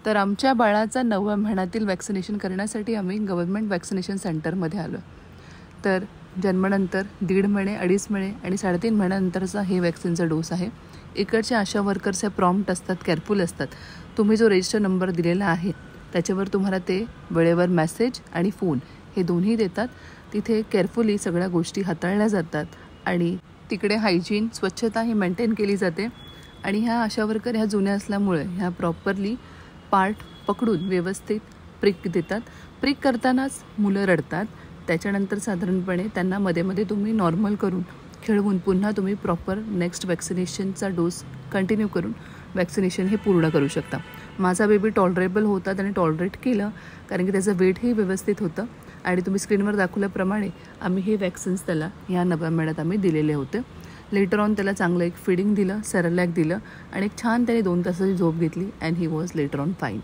तर आमच्या बाळाचा 9व्या महिन्यातील वॅक्सिनेशन करण्यासाठी आम्ही गव्हर्नमेंट वॅक्सिनेशन सेंटरमध्ये आलो. तर जन्मानंतर 1.5 महिने, 2.5 महिने आणि 3.5 महिन्यानंतरचा हे वॅक्सिनचा डोस आहे. इकडचे आशा वर्कर्स हे प्रॉम्प्ट असतात, केअरफुल असतात. तुम्ही जो रजिस्टर नंबर दिलेला आहे त्याच्यावर तुम्हाला ते वेळेवर मेसेज आणि फोन हे दोन्ही देतात. तिथे केअरफुली सगळ्या गोष्टी हाताळल्या जातात आणि तिकडे हायजीन, स्वच्छता ही मेंटेन केली जाते. आणि ह्या आशा वर्कर ह्या जुन्या असल्यामुळे ह्या प्रॉपरली पार्ट पकडून व्यवस्थित प्रिक देतात. प्रिक करतानाच मुलं रडतात. त्याच्यानंतर साधारणपणे त्यांना मध्ये तुम्ही नॉर्मल करून खेळवून पुन्हा तुम्ही प्रॉपर नेक्स्ट वॅक्सिनेशनचा डोस कंटिन्यू करून वॅक्सिनेशन हे पूर्ण करू शकता. माझा बेबी टॉलरेबल होता, त्याने टॉलरेट केलं कारण की त्याचं वेटही व्यवस्थित होतं. आणि तुम्ही स्क्रीनवर दाखवल्याप्रमाणे आम्ही हे वॅक्सिन्स त्याला ह्या 9व्या महिन्यात आम्ही दिलेले होते. लेटर ऑन त्याला चांगलं एक फीडिंग दिलं, सेरेलॅक दिलं आणि एक छान त्याने 2 तासाची झोप घेतली and he was later on fine.